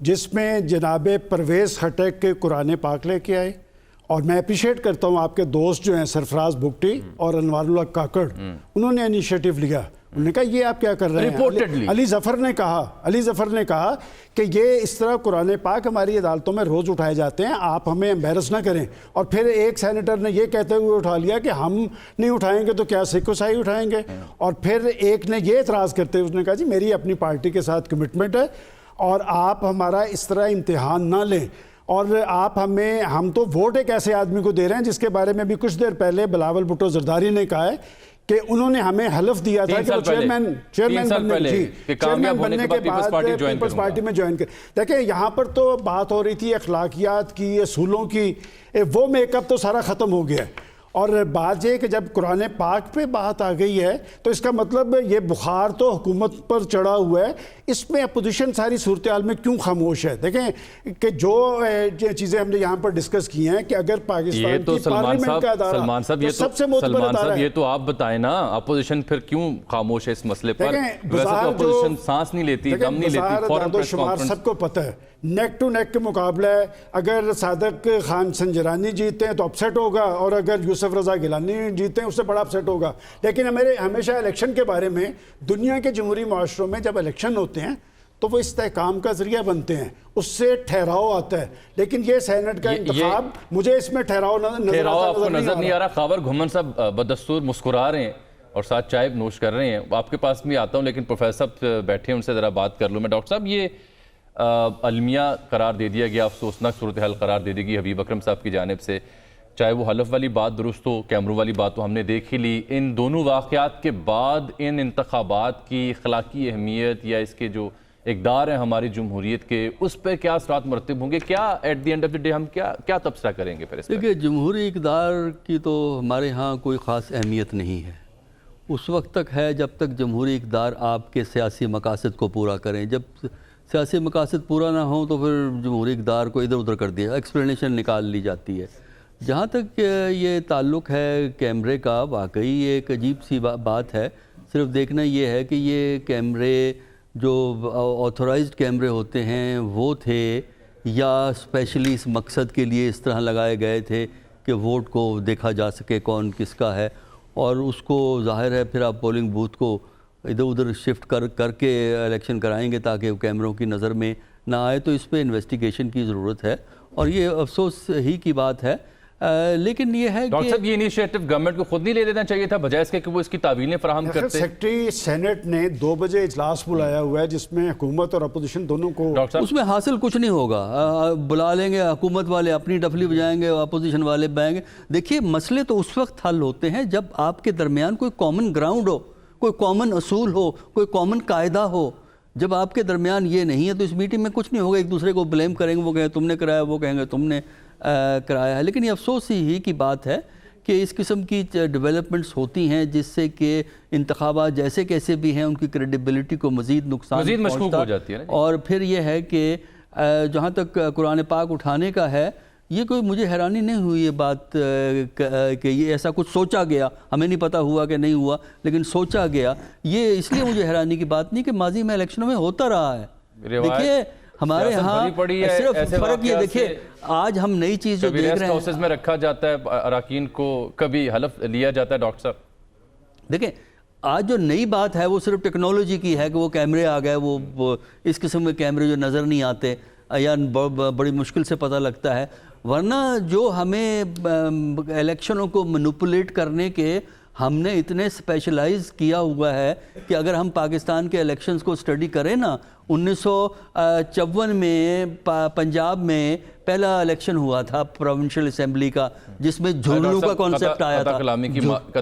جس میں جناب پرویز خٹک کے قرآن پاک لے کے آئے، اور میں اپریشیٹ کرتا ہوں آپ کے دوست جو ہیں سرفراز بگٹی اور انوار اللہ کاکڑ، انہوں نے انیشیٹو لیا. انہوں نے کہا یہ آپ کیا کر رہے ہیں. علی ظفر نے کہا کہ یہ اس طرح قرآن پاک ہماری عدالتوں میں روز اٹھائے جاتے ہیں، آپ ہمیں امبیرس نہ کریں. اور پھر ایک سینیٹر نے یہ کہتے ہوئے اٹھا لیا کہ ہم نہیں اٹھائیں گے تو کیا سکھ عیسائی اٹھائیں گے. اور پھر ایک نے یہ اعتراض کرتے ہوئے اس نے کہا جی میری اپنی پارٹی کے ساتھ کمٹمنٹ ہے اور آپ ہمارا اس طرح امتحان نہ لیں. اور ہم تو ووٹ ایک ایسے آدمی کو دے رہے ہیں جس کے بارے میں بھی کچھ دیر پہلے بلاول بھٹو زرداری نے کہا ہے کہ انہوں نے ہمیں حلف دیا تھا کہ وہ چیئرمین بننے کے بعد پیپلز پارٹی میں جوائن کر. دیکھیں یہاں پر تو بات ہو رہی تھی اخلاقیات کی، اصولوں کی، وہ میک اپ تو سارا ختم ہو گیا ہے. اور بات یہ کہ جب قرآن پاک پہ بات آ گئی ہے تو اس کا مطلب یہ بخار تو حکومت پر چڑھا ہوا ہے. اس میں اپوزیشن ساری صورتحال میں کیوں خاموش ہے؟ دیکھیں کہ جو چیزیں ہم نے یہاں پر ڈسکس کی ہیں کہ اگر پاکستان کی پارلیمنٹ کا ادارہ تو سب سے معتبر ادارہ ہے. یہ تو آپ بتائیں نا اپوزیشن پھر کیوں خاموش ہے اس مسئلے پر؟ ویسے تو اپوزیشن سانس نہیں لیتی، دم نہیں لیتی، فوراً پریس کانفرنس. سب کو پتہ ہے نیک ٹو نیک کے مقابلہ ہے. اگر صادق خان سنجرانی جیتے ہیں تو اپسیٹ ہوگا، اور اگر یوسف رضا گیلانی جیتے ہیں اس سے بڑا اپسیٹ ہوگا. لیکن ہمیشہ الیکشن کے بارے میں دنیا کے جمہوری معاشروں میں جب الیکشن ہوتے ہیں تو وہ استحکام کا ذریعہ بنتے ہیں، اس سے ٹھہراؤ آتا ہے. لیکن یہ سینٹ کا انتخاب مجھے اس میں ٹھہراؤ آپ کو نظر نہیں آ رہا. خاور گھمن صاحب بدستور مسکرا رہے ہیں اور ساتھ چائے نوش کر رہے ہیں. آپ کے پاس بھی آتا ہوں لیکن پروفیسر صاحب بیٹھے ہیں، ان سے ذرا بات کر لوں میں. ڈاکٹر صاحب یہ المیہ قرار دے دیا گیا، افسوسناک صورتحال قرار دے دی گئی حبیب اکرم صاحب کی جانب سے. چاہے وہ حلف والی بات درست ہو، کیمروں والی بات تو ہم نے دیکھ ہی لی. ان دونوں واقعات کے بعد ان انتخابات کی اخلاقی اہمیت یا اس کے جو اقدار ہیں ہماری جمہوریت کے، اس پہ کیا اثرات مرتب ہوں گے؟ کیا at the end of the day ہم کیا تبصرہ کریں گے پھر اس پہ؟ دیکھیے جمہوری اقدار کی تو ہمارے ہاں کوئی خاص اہمیت نہیں ہے. اس وقت تک ہے جب تک جمہوری اقدار آپ کے سیاسی مقاصد کو پورا کریں. جب سیاسی مقاصد پورا نہ ہوں تو پھر جمہوری اقدار کو ادھر ادھر کر دیا، ایکسپلینیشن نکال لی جاتی ہے. جہاں تک یہ تعلق ہے کیمرے کا، واقعی ایک عجیب سی بات ہے. صرف دیکھنا یہ ہے کہ یہ کیمرے جو آتھورائزڈ کیمرے ہوتے ہیں وہ تھے یا اسپیشلی اس مقصد کے لیے اس طرح لگائے گئے تھے کہ ووٹ کو دیکھا جا سکے کون کس کا ہے. اور اس کو ظاہر ہے پھر آپ پولنگ بوتھ کو ادھر ادھر شفٹ کر کے الیکشن کرائیں گے تاکہ وہ کیمروں کی نظر میں نہ آئے. تو اس پہ انویسٹیگیشن کی ضرورت ہے اور یہ افسوس ہی کی بات ہے. لیکن یہ ہے کہ ڈاکٹر صاحب یہ انیشیٹو گورنمنٹ کو خود نہیں لے لینا چاہیے تھا بجائے اس کے کہ وہ اس کی تعویلیں فراہم کرتے. سیکرٹری سینٹ نے 2 بجے اجلاس بلایا ہوا ہے جس میں حکومت اور اپوزیشن دونوں کو. اس میں حاصل کچھ نہیں ہوگا. بلا لیں گے حکومت والے اپنی ڈفلی بجائیں گے، اپوزیشن والے بائیں گے. دیکھیے مسئلے تو اس وقت حل ہوتے ہیں جب آپ کے درمیان کوئی کامن گراؤنڈ ہو، کوئی کامن اصول ہو، کوئی کامن قاعدہ ہو. جب آپ کے درمیان یہ نہیں ہے تو اس میٹنگ میں کچھ نہیں ہوگا. ایک دوسرے کو بلیم کریں گے، وہ کہیں تم نے کرایا، وہ کہیں گے تم نے کرایا ہے. لیکن یہ افسوس ہی کی بات ہے کہ اس قسم کی ڈیولپمنٹس ہوتی ہیں جس سے کہ انتخابات جیسے کیسے بھی ہیں ان کی کریڈیبلٹی کو مزید نقصان مزید مشکوک ہو جاتی ہے. اور پھر یہ ہے کہ جہاں تک قرآن پاک اٹھانے کا ہے، یہ کوئی مجھے حیرانی نہیں ہوئی یہ بات کہ یہ ایسا کچھ سوچا گیا. ہمیں نہیں پتہ ہوا کہ نہیں ہوا لیکن سوچا گیا. یہ اس لیے مجھے حیرانی کی بات نہیں کہ ماضی میں الیکشنوں میں ہوتا رہا ہے. دیکھیے ہمارے ہاں صرف فرق یہ دیکھیے آج ہم نئی چیز جو دیکھ رہے ہیں، ہاؤسز میں رکھا جاتا ہے اراکین کو، کبھی حلف لیا جاتا ہے. ڈاکٹر صاحب دیکھیں آج جو نئی بات ہے وہ صرف ٹیکنالوجی کی ہے کہ وہ کیمرے آ گئے. وہ اس قسم کے کیمرے جو نظر نہیں آتے یا بڑی مشکل سے پتہ لگتا ہے. ورنہ جو ہمیں الیکشنوں کو مینوپولیٹ کرنے کے ہم نے اتنے اسپیشلائز کیا ہوا ہے کہ اگر ہم پاکستان کے الیکشنز کو اسٹڈی کریں نا، 1954 میں پنجاب میں پہلا الیکشن ہوا تھا پروونشل اسمبلی کا جس میں جھولو کا کانسیپٹ آیا تھا. قطع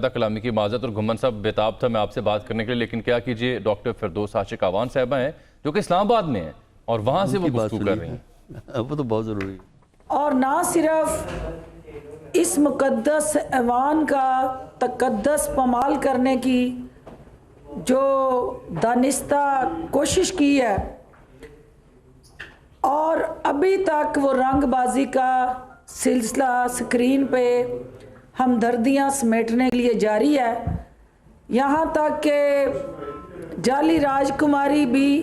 کلامی کی معذرت. اور گھمن صاحب بیتاب تھا میں آپ سے بات کرنے کے لیے، لیکن کیا کیجئے ڈاکٹر فردوس عاشق اعوان صاحبہ ہیں جو کہ اسلام آباد میں ہیں اور وہاں سے وہ گفتگو کر رہی ہیں. وہ تو بہت ضروری ہے. اور نہ صرف اس مقدس ایوان کا تقدس پامال کرنے کی جو دانستہ کوشش کی ہے، اور ابھی تک وہ رنگ بازی کا سلسلہ سکرین پہ ہمدردیاں سمیٹنے کے لیے جاری ہے. یہاں تک کہ جعلی راج کماری بھی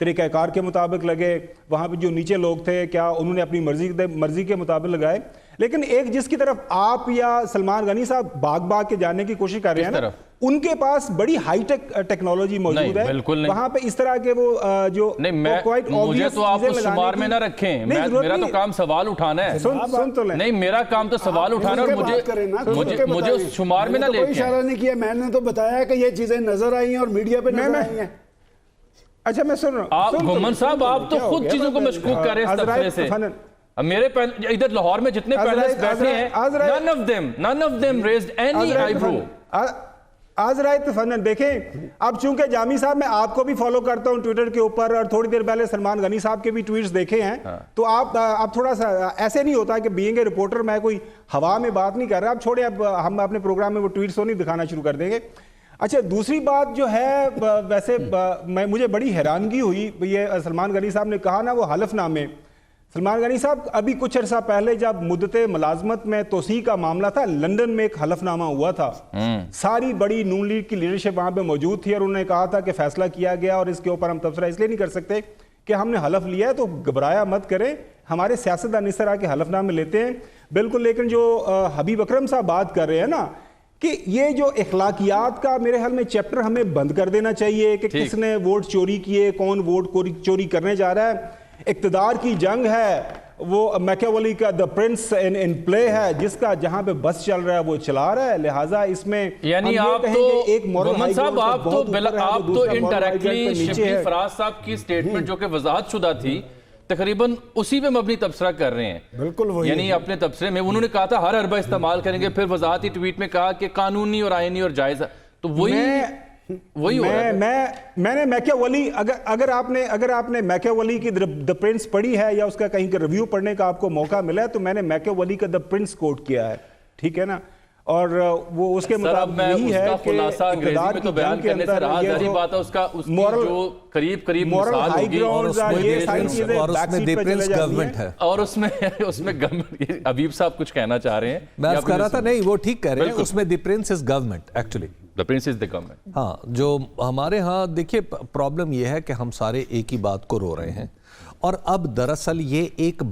طریقہ کار کے مطابق لگے, وہاں پہ جو نیچے لوگ تھے کیا انہوں نے اپنی مرضی کے مطابق لگائے. لیکن ایک جس کی طرف آپ یا سلمان غنی صاحب بھاگ کے جانے کی کوشش کر رہے ہیں نا, ان کے پاس بڑی ہائی ٹیک ٹیکنالوجی موجود ہے, وہاں پہ اس طرح کے وہ جو مجھے تو آپ کو شمار میں نہ رکھیں, میرا تو کام سوال اٹھانا ہے. سن تو لیں, نہیں میرا کام تو سوال اٹھانا اور مجھے شمار میں نہ لے کے. کوئی اشارہ نہیں کیا, میں نے تو بتایا کہ یہ چیزیں نظر آئی ہیں اور میڈیا پہ نظر آئی ہیں. اچھا میں سن رہا ہوں. آپ گھمن صاحب آپ تو خود چیزوں کو مشکوک کر رہے ہیں اس طرح سے. میرے ادھر لاہور میں جتنے پینلسٹ بیٹھے ہیں, none of them raised any eyebrow. آزرائے تفنن دیکھیں, اب چونکہ جامی صاحب میں آپ کو بھی فالو کرتا ہوں ٹویٹر کے اوپر, اور تھوڑی دیر پہلے سلمان غنی صاحب کے بھی ٹویٹس دیکھے ہیں, تو آپ تھوڑا سا ایسے نہیں ہوتا کہ بینگ اے رپورٹر میں کوئی ہوا میں بات نہیں کر رہا. اب چھوڑے, اب ہم اپنے پروگرام میں وہ ٹویٹس نہیں دکھانا شروع کر دیں گے. اچھا دوسری بات جو ہے, ویسے مجھے بڑی حیرانگی ہوئی, یہ سلمان غنی صاحب نے کہا نا وہ حلف نامے. سلمان غنی صاحب ابھی کچھ عرصہ پہلے جب مدت ملازمت میں توسیع کا معاملہ تھا, لندن میں ایک حلف نامہ ہوا تھا, ساری بڑی نون لیگ کی لیڈرشپ وہاں پہ موجود تھی, اور انہوں نے کہا تھا کہ فیصلہ کیا گیا, اور اس کے اوپر ہم تبصرہ اس لیے نہیں کر سکتے کہ ہم نے حلف لیا ہے, تو گھبرایا مت کریں, ہمارے سیاستدان اس طرح کے حلف نامے لیتے ہیں بالکل. لیکن جو حبیب اکرم صاحب بات کر رہے ہیں نا, کہ یہ جو اخلاقیات کا میرے حال میں چیپٹر ہمیں بند کر دینا چاہیے, کہ کس نے ووٹ چوری کیے, کون ووٹ چوری کرنے جا رہا ہے. اقتدار کی جنگ ہے, وہ میکیاولی کا دا پرنس ان پلے ہے, جس کا جہاں پہ بس چل رہا ہے وہ چلا رہا ہے. لہٰذا اس میں یعنی آپ تو انڈائریکٹلی شبلی فراز صاحب کی سٹیٹمنٹ جو کہ وضاحت شدہ تھی تقریباً اسی پہ مبنی تبصرہ کر رہے ہیں. بالکل وہی, یعنی اپنے تبصرے میں انہوں نے کہا تھا ہر حربہ استعمال کریں گے, پھر وضاحتی ٹویٹ میں کہا کہ قانونی اور آئینی اور جائز, تو وہی میں نے میکیاولی, اگر آپ نے میکیاولی کی دا پرنس پڑھی ہے یا اس کا کہیں کا ریویو پڑھنے کا آپ کو موقع ملا ہے, تو میں نے میکیاولی کا دا پرنس کوٹ کیا ہے, ٹھیک ہے نا, اور وہ اس کے مطابق یہی ہے کہ اقتدار کی جنگ کے اندر یہ جو مورل مثال ہائی ہوگی, گراؤنڈز اور یہ ساری چیزیں بیک سیٹ پہ چلے جاتی ہیں, اور اس میں گورنمنٹ. حبیب صاحب کچھ کہنا چاہ رہے ہیں, میں عرض کر رہا تھا, نہیں وہ ٹھیک کہہ رہے ہیں, اس میں the prince is government actually. The prince is the government. ہاں, جو ہمارے ہاں دیکھیے پرابلم یہ ہے کہ ہم سارے ایک ہی بات کو رو رہے ہیں, اور اب دراصل یہ ایک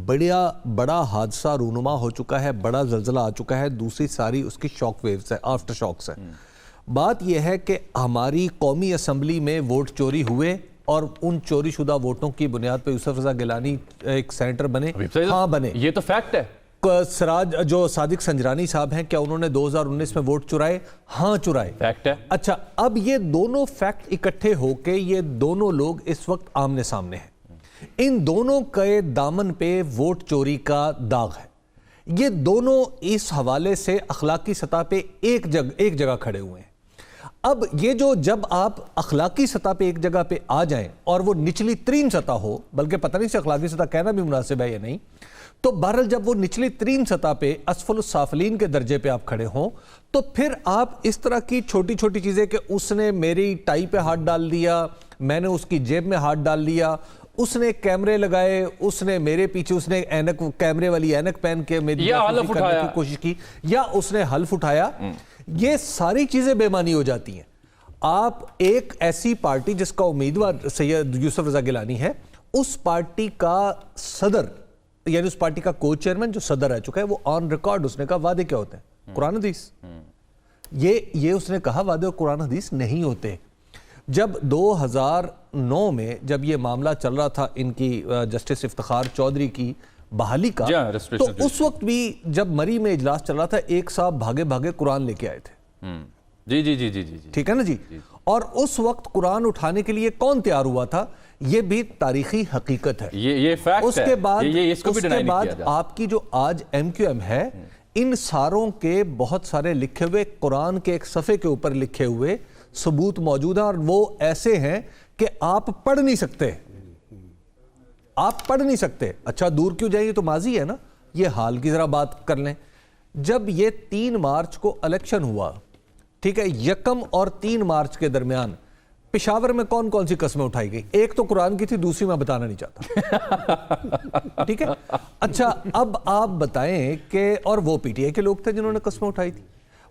بڑا حادثہ رونما ہو چکا ہے, بڑا زلزلہ آ چکا ہے, دوسری ساری اس کی شاک ویوز ہے, آفٹر شاکس ہے. بات یہ ہے کہ ہماری قومی اسمبلی میں ووٹ چوری ہوئے, اور ان چوری شدہ ووٹوں کی بنیاد پہ یوسف رضا گیلانی ایک سینیٹر بنے. ہاں بنے, یہ تو فیکٹ ہے. سراج جو صادق سنجرانی صاحب ہیں, کیا انہوں نے 2019 میں ووٹ چرائے؟ ہاں چرائے, فیکٹ ہے. اچھا, اب یہ دونوں فیکٹ اکٹھے ہو کے یہ دونوں لوگ اس وقت آمنے سامنے ہیں, ان دونوں کے دامن پہ ووٹ چوری کا داغ ہے. یہ دونوں اس حوالے سے اخلاقی سطح پہ ایک جگہ کھڑے ہوئے ہیں. اب یہ جب آپ اخلاقی سطح پہ ایک جگہ پہ آ جائیں, اور وہ نچلی ترین سطح ہو, بلکہ پتہ نہیں سے اخلاقی سطح کہنا بھی مناسب ہے یا نہیں, تو بہرحال جب وہ نچلی ترین سطح پہ اسفل السافلین کے درجے پہ آپ کھڑے ہوں, تو پھر آپ اس طرح کی چھوٹی چھوٹی چیزیں کہ اس نے میری ٹائی پہ ہاتھ ڈال دیا, میں نے اس کی جیب میں ہاتھ ڈال دیا, اس نے کیمرے لگائے, اس نے میرے پیچھے اس نے کیمرے والی اینک پہن کے میری جاسوسی کرنے کی کوشش کی, یا اس نے حلف اٹھایا, یہ ساری چیزیں بے معنی ہو جاتی ہیں. آپ ایک ایسی پارٹی جس کا امیدوار سید یوسف رضا گیلانی ہے, اس پارٹی کا صدر, یعنی اس پارٹی کا کو چیئرمین جو صدر رہ چکا ہے, وہ آن ریکارڈ اس نے کہا وعدے کیا ہوتے ہیں؟ قرآن حدیث. یہ اس نے کہا وعدے قرآن حدیث نہیں ہوتے. جب 2009 میں جب یہ معاملہ چل رہا تھا ان کی جسٹس افتخار چودھری کی بحالی کا, تو اس وقت بھی جب مری میں اجلاس چل رہا تھا, ایک صاحب بھاگے جی لے کے آئے تھے. جی ٹھیک ہے نا جی. اور اس وقت قرآن اٹھانے کے لیے کون تیار ہوا تھا, یہ بھی تاریخی حقیقت ہے. یہ فیکٹ ہے. اس کے بعد آپ کی جو آج ایم کیو ایم ہے, ان ساروں کے بہت سارے لکھے ہوئے قرآن کے ایک صفحے کے اوپر لکھے ہوئے ثبوت موجود ہیں, اور وہ ایسے ہیں کہ آپ پڑھ نہیں سکتے. اچھا دور کیوں جائیں, یہ تو ماضی ہے نا, یہ حال کی ذرا بات کر لیں. جب یہ 3 مارچ کو الیکشن ہوا, ٹھیک ہے, 1 اور 3 مارچ کے درمیان پشاور میں کون کون سی قسمیں اٹھائی گئی؟ ایک تو قرآن کی تھی, دوسری میں بتانا نہیں چاہتا. ٹھیک ہے. اچھا اب آپ بتائیں کہ, اور وہ پی ٹی آئی کے لوگ تھے جنہوں نے قسمیں اٹھائی تھی,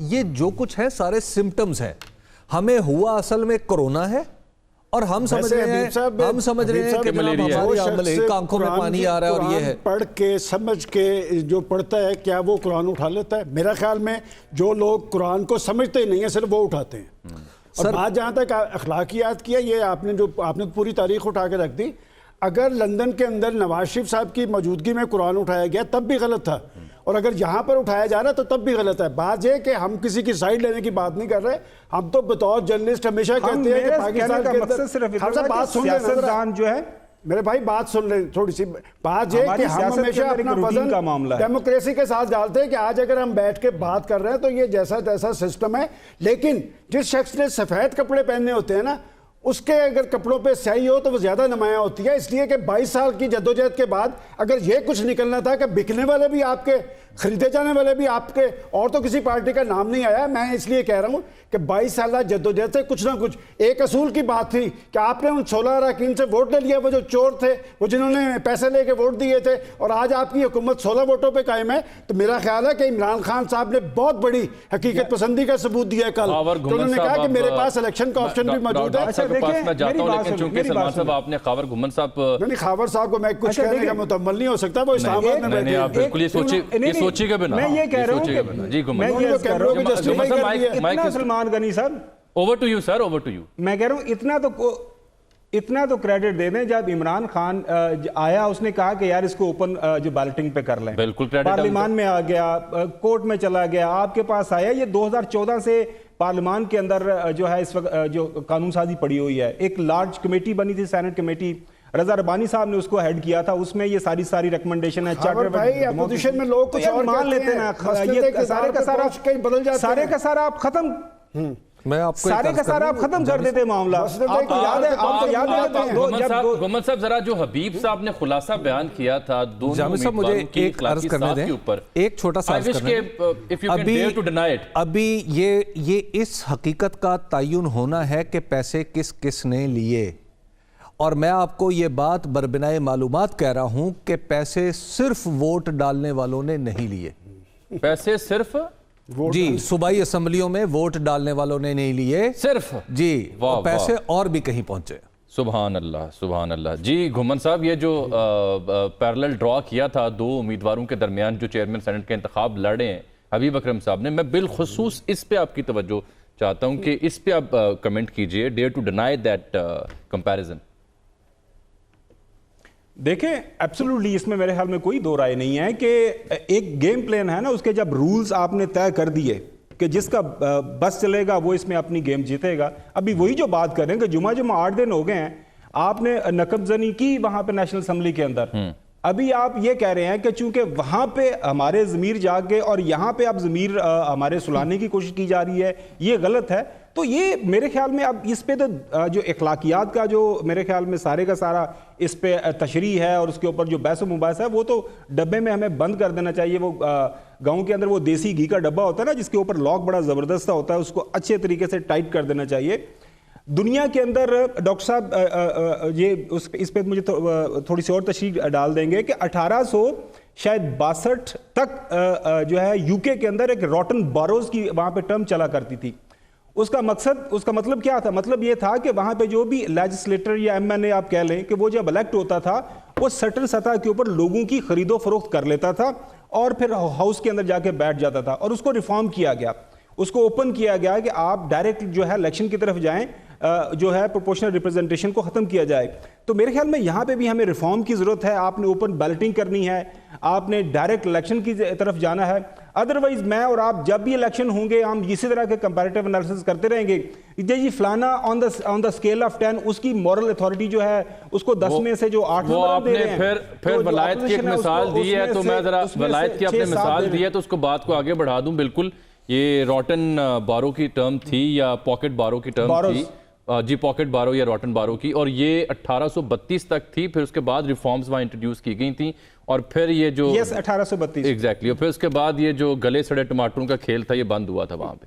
یہ جو کچھ ہے سارے سمٹمز ہیں. ہمیں ہوا اصل میں کورونا ہے اور ہم سمجھ رہے ہیں کہ جناب ہماری عمل ایک آنکھوں میں پانی آ رہا ہے اور یہ ہے. پڑھ کے سمجھ کے جو پڑھتا ہے کیا وہ قرآن اٹھا لیتا ہے؟ میرا خیال میں جو لوگ قرآن کو سمجھتے نہیں ہیں صرف وہ اٹھاتے ہیں. اور بات جہاں تک اخلاقیات کی ہے، یہ آپ نے پوری تاریخ اٹھا کے رکھ دی. اگر لندن کے اندر نواز شریف صاحب کی موجودگی میں قرآن اٹھایا گیا تب بھی غلط تھا، اور اگر یہاں پر اٹھایا جا رہا تو تب بھی غلط ہے. بات یہ کہ ہم کسی کی سائیڈ لینے کی بات نہیں کر رہے، ہم تو بطور جرنلسٹ ہمیشہ کہتے ہیں کہ پاکستان کے اندر بات سن لیں، سیاستدان جو ہے میرے بھائی بات سن لیں تھوڑی سی. بات یہ کہ ہم ہمیشہ اپنا وزن ڈیموکریسی کے ساتھ ڈالتے ہیں کہ آج اگر ہم بیٹھ کے بات کر رہے ہیں تو یہ جیسا تیسا سسٹم ہے، لیکن جس شخص نے سفید کپڑے پہننے ہوتے ہیں نا، اس کے اگر کپڑوں پہ سیاہی ہو تو وہ زیادہ نمایاں ہوتی ہے. اس لیے کہ 22 سال کی جدوجہد کے بعد اگر یہ کچھ نکلنا تھا کہ بکنے والے بھی آپ کے، خریدے جانے والے بھی آپ کے، اور تو کسی پارٹی کا نام نہیں آیا. میں اس لیے کہہ رہا ہوں کہ 22 سالہ جدوجہد سے کچھ نہ کچھ ایک اصول کی بات تھی کہ آپ نے ان 16 اراکین سے ووٹ لے لیا، وہ جو چور تھے، وہ جنہوں نے پیسے لے کے ووٹ دیے تھے، اور آج آپ کی حکومت 16 ووٹوں پہ قائم ہے. تو میرا خیال ہے کہ عمران خان صاحب نے بہت بڑی حقیقت پسندی کا ثبوت دیا ہے کل. تو انہوں نے کہا کہ میرے پاس الیکشن کا آپشن بھی موجود ہے. ڈاکٹر صاحب کے پاس میں جاتا ہوں، لیکن چونکہ سلمان صاحب آپ نے خاور گھمن صاحب نہیں، خاور صاحب کو میں کچھ کہنے کا متعمل نہیں ہو سکتا، وہ اسلام آباد میں نہیں بیٹھے آپ ہیں. بالکل یہ سوچی کے بنا، میں یہ کہہ رہا ہوں کہ جی میں یہ کہہ رہا ہوں کہ مائک سلمان غنی صاحب، over to you sir, over to you. میں کہہ رہا ہوں اتنا تو کریڈٹ دے دیں، جب عمران خان آیا اس نے کہا کہ یار اس کو اوپن جو بیلٹنگ پہ کر لیں، بالکل کریڈٹ پارلیمان میں آ گیا، کورٹ میں چلا گیا، آپ کے پاس آیا. یہ 2014 سے پارلیمان کے اندر جو ہے اس وقت جو قانون سازی پڑی ہوئی ہے، ایک لارج کمیٹی بنی تھی، سینٹ کمیٹی، رضا ربانی صاحب نے اس کو ہیڈ کیا تھا. اس میں یہ ساری ریکمنڈیشن ہے. بھائی اپوزیشن میں لوگ کچھ اور مان لیتے ہیں، یہ سارے کا سارا آپ ختم، میں آپ کو سارے کا سارا آپ ختم کر دیتے معاملہ. آپ کو یاد ہے، آپ کو یاد ہے گھمن صاحب ذرا جو حبیب صاحب نے خلاصہ بیان کیا تھا دونوں جامع صاحب مجھے ایک عرض کرنے دیں، ایک چھوٹا سا عرض کرنے دیں. ابھی یہ اس حقیقت کا تعین ہونا ہے کہ پیسے کس کس نے لیے، اور میں آپ کو یہ بات بربنائے معلومات کہہ رہا ہوں کہ پیسے صرف ووٹ ڈالنے والوں نے نہیں لیے. پیسے صرف جی صوبائی اسمبلیوں میں ووٹ ڈالنے والوں نے نہیں لیے صرف، جی پیسے اور بھی کہیں پہنچے. سبحان اللہ سبحان اللہ. جی گھمن صاحب، یہ جو پیرلل ڈرا کیا تھا دو امیدواروں کے درمیان جو چیئرمین سینٹ کے انتخاب لڑے ہیں حبیب اکرم صاحب نے، میں بالخصوص اس پہ آپ کی توجہ چاہتا ہوں کہ اس پہ آپ کمنٹ کیجئے. Dare to deny that comparison. دیکھیں ایبسولوٹلی اس میں میرے خیال میں کوئی دو رائے نہیں ہے کہ ایک گیم پلان ہے نا، اس کے جب رولز آپ نے طے کر دیے کہ جس کا بس چلے گا وہ اس میں اپنی گیم جیتے گا. ابھی وہی جو بات کر رہے ہیں کہ جمعہ 8 دن ہو گئے ہیں، آپ نے نقب زنی کی وہاں پہ نیشنل اسمبلی کے اندر. ابھی آپ یہ کہہ رہے ہیں کہ چونکہ وہاں پہ ہمارے ضمیر جاگ گئے اور یہاں پہ اب ضمیر ہمارے سلانے کی کوشش کی جا رہی ہے، یہ غلط ہے. تو یہ میرے خیال میں اب اس پہ تو جو اخلاقیات کا جو میرے خیال میں سارے کا سارا اس پہ تشریح ہے اور اس کے اوپر جو بحث و مباحثہ ہے وہ تو ڈبے میں ہمیں بند کر دینا چاہیے. وہ گاؤں کے اندر وہ دیسی گھی کا ڈبہ ہوتا ہے نا جس کے اوپر لاک بڑا زبردست ہوتا ہے، اس کو اچھے طریقے سے ٹائٹ کر دینا چاہیے. دنیا کے اندر ڈاکٹر صاحب یہ اس پہ مجھے تھوڑی سی اور تشریح ڈال دیں گے کہ 1862 تک جو ہے یو کے اندر ایک روٹن باروز کی وہاں پہ ٹرم چلا کرتی تھی. اس کا مطلب کیا تھا؟ مطلب یہ تھا کہ وہاں پہ جو بھی لیجسلیٹر یا MNA آپ کہہ لیں کہ وہ جب الیکٹ ہوتا تھا وہ سرٹن سطح کے اوپر لوگوں کی خرید و فروخت کر لیتا تھا اور پھر ہاؤس کے اندر جا کے بیٹھ جاتا تھا. اور اس کو ریفارم کیا گیا، اس کو اوپن کیا گیا کہ آپ ڈائریکٹ جو ہے الیکشن کی طرف جائیں، جو ہے پروپورشنل ریپرزنٹیشن کو ختم کیا جائے. تو میرے خیال میں یہاں پہ بھی ہمیں ریفارم کی ضرورت ہے. آپ نے اوپن بیلٹنگ کرنی ہے، آپ نے ڈائریکٹ الیکشن کی طرف جانا ہے. ادروائز میں اور آپ جب بھی الیکشن ہوں گے ہم اسی طرح کے کمپیریٹیو انالیسس کرتے رہیں گے. جی فلانا آن دا اسکیل آف 10 اس کی مورل اتھارٹی جو ہے اس کو 10 میں سے جو 8 وہ آپ نے پھر ولایت کی ایک مثال دی ہے، تو میں ذرا ولایت کی آپ نے مثال دی ہے تو اس کو بات کو آگے بڑھا دوں. بالکل یہ روٹن بارو کی ٹرم تھی یا پاکٹ بارو کی ٹرم تھی، جی پاکٹ بارو یا روٹن بارو کی، اور یہ 1832 تک تھی. پھر اس کے بعد ریفارمز وہاں انٹروڈیوس کی گئی تھیں اور پھر یہ جو 1832 ایگزیکٹلی، اور پھر اس کے بعد یہ جو گلے سڑے ٹماٹروں کا کھیل تھا یہ بند ہوا تھا وہاں پہ.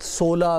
16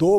2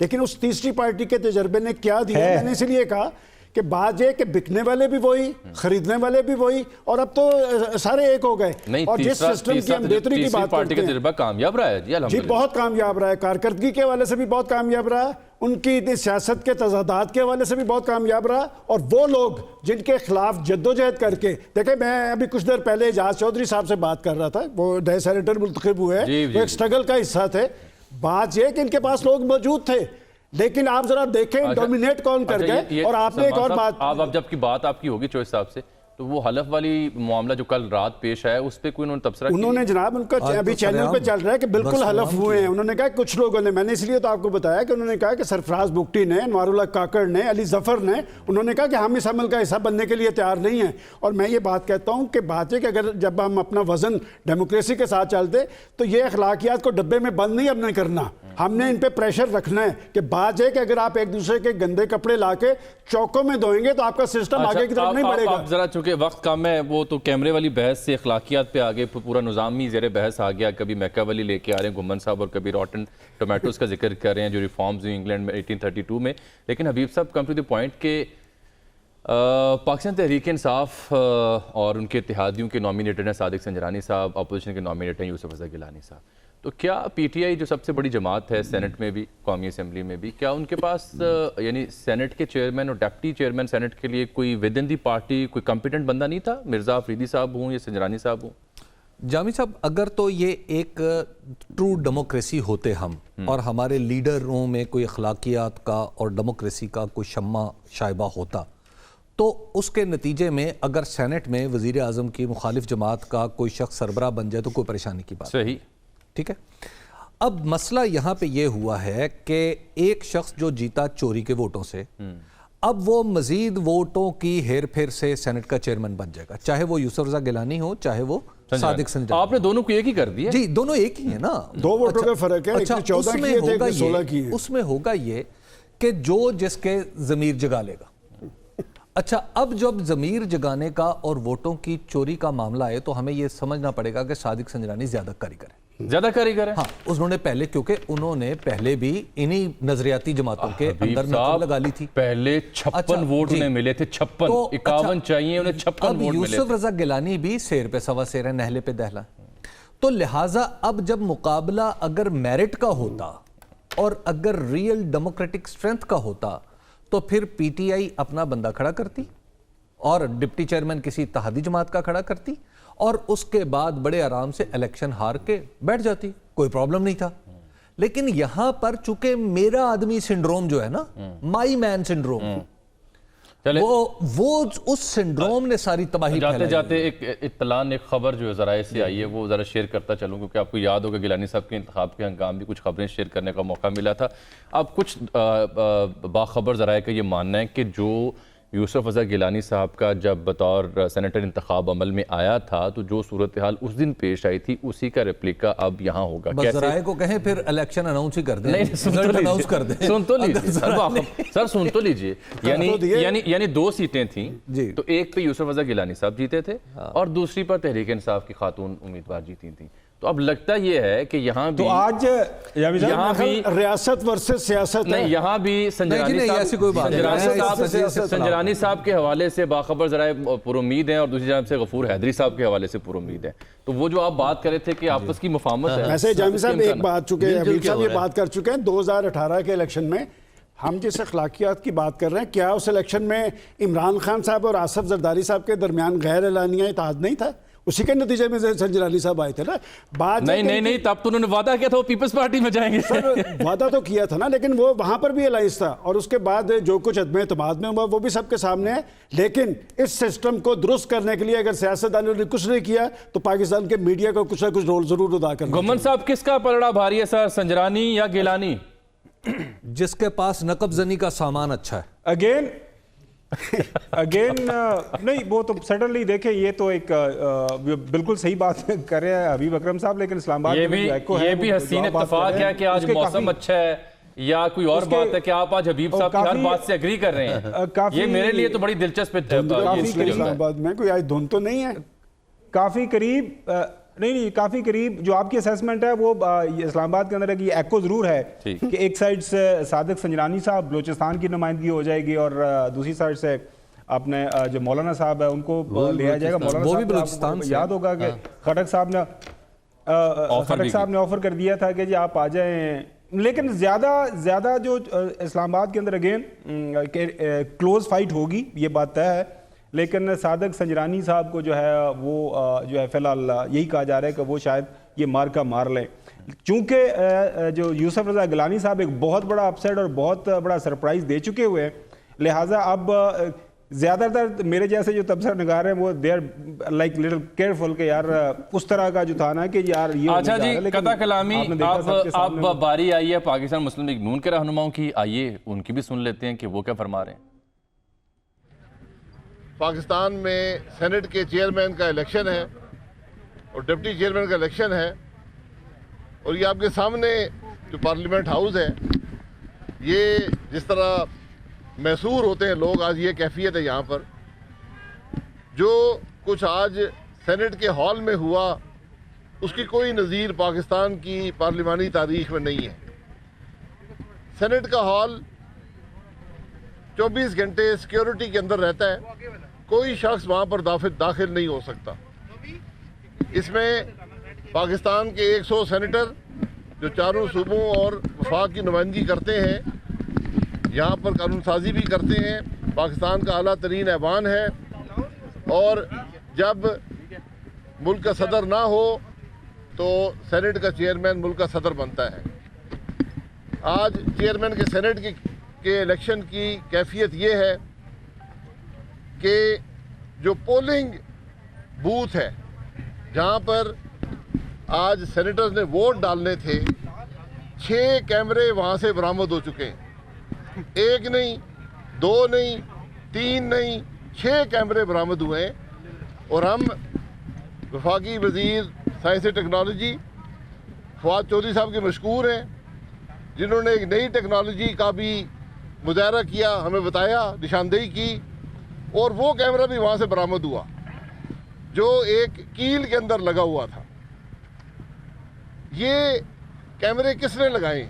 لیکن اس تیسری پارٹی کے تجربے نے کیا دیا، میں نے اس لیے کہا کہ بات یہ کہ بکنے والے بھی وہی، خریدنے والے بھی وہی، اور اب تو سارے ایک ہو گئے. اور جس سسٹم کی ہم بہتری کی بات کرتے ہیں، تجربہ کامیاب رہا ہے جی بہت کامیاب رہا ہے، کارکردگی کے حوالے سے بھی بہت کامیاب رہا، ان کی سیاست کے تضادات کے حوالے سے بھی بہت کامیاب رہا. اور وہ لوگ جن کے خلاف جدوجہد کر کے، دیکھیں میں ابھی کچھ دیر پہلے اعجاز چودھری صاحب سے بات کر رہا تھا، وہ نئے سینیٹر منتخب ہوئے ہیں، وہ ایک سٹرگل کا حصہ تھے. بات یہ کہ ان کے پاس لوگ موجود تھے، لیکن آپ ذرا دیکھیں ڈومینیٹ کون کر گئے. اور آپ نے ایک اور بات، آپ جب کی بات آپ کی ہوگی چوہے صاحب سے، تو وہ حلف والی معاملہ جو کل رات پیش آیا اس پہ کوئی انہوں نے تبصرہ کیا؟ انہوں نے جناب، ان کا ابھی چینل پہ چل رہا ہے کہ بالکل حلف ہوئے ہیں. انہوں نے کہا کچھ لوگوں نے، میں نے اس لیے تو آپ کو بتایا کہ انہوں نے کہا کہ سرفراز بگٹی نے، انوار اللہ کاکڑ نے، علی ظفر نے، انہوں نے کہا کہ ہم اس عمل کا حصہ بننے کے لیے تیار نہیں ہیں. اور میں یہ بات کہتا ہوں کہ بات ہے کہ اگر جب ہم اپنا وزن ڈیموکریسی کے ساتھ چلتے تو یہ اخلاقیات کو ڈبے میں بند نہیں اب نہیں کرنا، ہم نے ان پہ پریشر رکھنا ہے کہ بات ہے کہ اگر آپ ایک دوسرے کے گندے کپڑے لا کے چوکوں میں دھوئیں گے تو آپ کا سسٹم آگے کی طرف نہیں بڑھے گا. ذرا چونکہ وقت کم ہے، وہ تو کیمرے والی بحث سے اخلاقیات پہ آگے پورا نظام ہی زیر بحث آ گیا. کبھی میکاولی لے کے آ رہے ہیں گھمن صاحب، اور کبھی روٹن ٹومیٹوز کا ذکر کر رہے ہیں جو ریفارمز ہوئی انگلینڈ میں 1832 میں. لیکن حبیب صاحب کم ٹو دی پوائنٹ کہ پاکستان تحریک انصاف اور ان کے اتحادیوں کے نامینیٹر ہیں صادق سنجرانی صاحب، اپوزیشن کے نامینیٹر ہیں یوسف رضا گیلانی صاحب. تو کیا پی ٹی آئی جو سب سے بڑی جماعت ہے سینٹ میں بھی، قومی اسمبلی میں بھی، کیا ان کے پاس یعنی سینٹ کے چیئرمین اور ڈیپٹی چیئرمین سینٹ کے لیے کوئی ود ان دی پارٹی کوئی کمپیٹنٹ بندہ نہیں تھا؟ مرزا افریدی صاحب ہوں یا سنجرانی صاحب ہوں؟ جامی صاحب، اگر تو یہ ایک ٹرو ڈیموکریسی ہوتے ہم، اور ہمارے لیڈروں میں کوئی اخلاقیات کا اور ڈیموکریسی کا کوئی شمع شائبہ ہوتا، تو اس کے نتیجے میں اگر سینٹ میں وزیر اعظم کی مخالف جماعت کا کوئی شخص سربراہ بن جائے تو کوئی پریشانی کی بات. صحیح، ٹھیک ہے. اب مسئلہ یہاں پہ یہ ہوا ہے کہ ایک شخص جو جیتا چوری کے ووٹوں سے، اب وہ مزید ووٹوں کی ہیر پھیر سے سینٹ کا چیئرمین بن جائے گا، چاہے وہ یوسف رضا گیلانی ہو چاہے وہ صادق سنجرانی. آپ نے دونوں کو ایک ہی کر دیا. جی دونوں ایک ہی ہیں نا، 2 ووٹوں کا فرق ہے، ایک نے 14 کیے تھے، ایک نے 16 کیے. اس میں ہوگا یہ کہ جو جس کے ضمیر جگا لے گا. اچھا، اب جب ضمیر جگانے کا اور ووٹوں کی چوری کا معاملہ ہے تو ہمیں یہ سمجھنا پڑے گا کہ صادق سنجرانی زیادہ کاریگر ہے. زیادہ کاریگر ہے؟ ہاں، انہوں نے پہلے، کیونکہ انہوں نے پہلے بھی انہی نظریاتی جماعتوں کے اندر نقل لگا لی تھی. پہلے 56 ووٹ انہیں ملے تھے، 56. 51 چاہیے انہیں، 56 ووٹ ملے. یوسف رضا گیلانی بھی سیر پہ سوا سیر ہے، نہلے پہ دہلا. تو لہٰذا اب جب مقابلہ اگر میرٹ کا ہوتا اور اگر ریئل ڈیموکریٹک سٹرینتھ کا ہوتا تو پھر پی ٹی آئی اپنا بندہ کھڑا کرتی اور ڈپٹی چیئرمین کسی اتحادی جماعت کا کھڑا کرتی، اور اس کے بعد بڑے آرام سے الیکشن ہار کے بیٹھ جاتی، کوئی پرابلم نہیں تھا. لیکن یہاں پر چونکہ میرا آدمی سنڈروم جو ہے نا، مائی مین سنڈروم، وہ اس سنڈروم نے ساری تباہی جاتے جاتے ایک اطلاع، ایک خبر جو ذرائع سے آئی ہے وہ ذرا شیئر کرتا چلوں، کیونکہ آپ کو یاد ہوگا گیلانی صاحب کے انتخاب کے ہنگام بھی کچھ خبریں شیئر کرنے کا موقع ملا تھا. اب کچھ باخبر ذرائع کا یہ ماننا ہے کہ جو یوسف رضا گیلانی صاحب کا جب بطور سینیٹر انتخاب عمل میں آیا تھا تو جو صورتحال اس دن پیش آئی تھی اسی کا ریپلیکا اب یہاں ہوگا. بس ذرائع کو کہیں پھر الیکشن اناؤنس ہی کر دیں. نہیں، سن تو لیجئے. یعنی 2 سیٹیں تھیں، تو ایک پہ یوسف رضا گیلانی صاحب جیتے تھے اور دوسری پر تحریک انصاف کی خاتون امیدوار جیتی تھیں. تو اب لگتا یہ ہے کہ یہاں بھی، تو آج یہاں بھی ریاست ورسز سیاست نہیں، یہاں بھی سنجرانی صاحب کے حوالے سے باخبر ذرائع پر امید ہیں اور دوسری جانب سے غفور حیدری صاحب کے حوالے سے پر امید ہیں. تو وہ جو آپ بات کر رہے تھے کہ آپس کی مفاہمت ہے، ویسے جامی صاحب ایک بات چکے حبیب صاحب یہ بات کر چکے ہیں 2018 کے الیکشن میں ہم جس اخلاقیات کی بات کر رہے ہیں، کیا اس الیکشن میں عمران خان صاحب اور آصف زرداری صاحب کے درمیان غیر اعلانیہ اتحاد نہیں تھا؟ اسی کے نتیجے میں سنجرانی صاحب آئے تھے نا. بات نہیں، تب تو انہوں نے وعدہ کیا تھا وہ پیپلز پارٹی میں جائیں گے. وعدہ تو کیا تھا نا، لیکن وہ وہاں پر بھی الائنس تھا اور اس کے بعد جو کچھ عدم اعتماد میں ہوا وہ بھی سب کے سامنے ہے. لیکن اس سسٹم کو درست کرنے کے لیے اگر سیاستدانوں نے کچھ نہیں کیا تو پاکستان کے میڈیا کو کچھ نہ کچھ رول ضرور ادا کرنا. گھمن صاحب کس کا پلڑا بھاری ہے سر، سنجرانی یا گیلانی؟ جس کے پاس نقب زنی کا سامان اچھا ہے. اگین نہیں، وہ تو سڈنلی دیکھیں، یہ تو ایک بالکل صحیح بات کر رہے ہیں حبیب اکرم صاحب، لیکن اسلام آباد یہ بھی حسین اتفاق ہے کہ آج موسم اچھا ہے یا کوئی اور بات ہے کہ آپ آج حبیب صاحب کی ہر بات سے اگری کر رہے ہیں. یہ میرے لیے تو بڑی دلچسپ ہے. اسلام آباد میں کوئی آج دھند تو نہیں ہے. کافی قریب نہیں کافی قریب جو آپ کی اسیسمنٹ ہے وہ اسلام آباد کے اندر ہے کہ یہ ایکو ضرور ہے کہ ایک سائڈ سے صادق سنجرانی صاحب بلوچستان کی نمائندگی ہو جائے گی اور دوسری سائڈ سے اپنے جو مولانا صاحب ہے ان کو لیا جائے گا. مولانا وہ بھی صاحب بلوچستان سے یاد ہوگا کہ خٹک صاحب نے آفر کر دیا تھا کہ جی آپ آ جائیں, لیکن زیادہ جو اسلام آباد کے اندر اگین کلوز فائٹ ہوگی یہ بات طے ہے, لیکن صادق سنجرانی صاحب کو جو ہے وہ جو ہے فی الحال یہی کہا جا رہا ہے کہ وہ شاید یہ مارکا مار لیں, چونکہ جو یوسف رضا گیلانی صاحب ایک بہت بڑا اپ سائڈ اور بہت بڑا سرپرائز دے چکے ہوئے ہیں, لہٰذا اب زیادہ تر میرے جیسے جو تبصرہ نگار ہیں وہ they are like little careful کہ یار اس طرح کا جو تھا نا کہ یار یہ اچھا جی قطع کلامی اب باری آئی ہے پاکستان مسلم لیگ نون کے رہنماؤں کی, آئیے ان کی بھی سن لیتے ہیں کہ وہ کیا فرما رہے ہیں. پاکستان میں سینٹ کے چیئرمین کا الیکشن ہے اور ڈپٹی چیئرمین کا الیکشن ہے, اور یہ آپ کے سامنے جو پارلیمنٹ ہاؤس ہے یہ جس طرح محصور ہوتے ہیں لوگ, آج یہ کیفیت ہے یہاں پر. جو کچھ آج سینٹ کے ہال میں ہوا اس کی کوئی نظیر پاکستان کی پارلیمانی تاریخ میں نہیں ہے. سینٹ کا ہال 24 گھنٹے سیکیورٹی کے اندر رہتا ہے, کوئی شخص وہاں پر داخل نہیں ہو سکتا. اس میں پاکستان کے 100 سینیٹر جو چاروں صوبوں اور وفاق کی نمائندگی کرتے ہیں, یہاں پر قانون سازی بھی کرتے ہیں, پاکستان کا اعلیٰ ترین ایوان ہے, اور جب ملک کا صدر نہ ہو تو سینٹ کا چیئرمین ملک کا صدر بنتا ہے. آج چیئرمین کے سینٹ کے الیکشن کی کیفیت یہ ہے کہ جو پولنگ بوتھ ہے جہاں پر آج سینیٹرز نے ووٹ ڈالنے تھے, 6 کیمرے وہاں سے برآمد ہو چکے ہیں. 1 نہیں, 2 نہیں, 3 نہیں, 6 کیمرے برآمد ہوئے ہیں. اور ہم وفاقی وزیر سائنس و ٹیکنالوجی فواد چودھری صاحب کے مشکور ہیں جنہوں نے ایک نئی ٹیکنالوجی کا بھی مظاہرہ کیا, ہمیں بتایا, نشاندہی کی, اور وہ کیمرہ بھی وہاں سے برآمد ہوا جو ایک کیل کے اندر لگا ہوا تھا. یہ کیمرے کس نے لگائے؟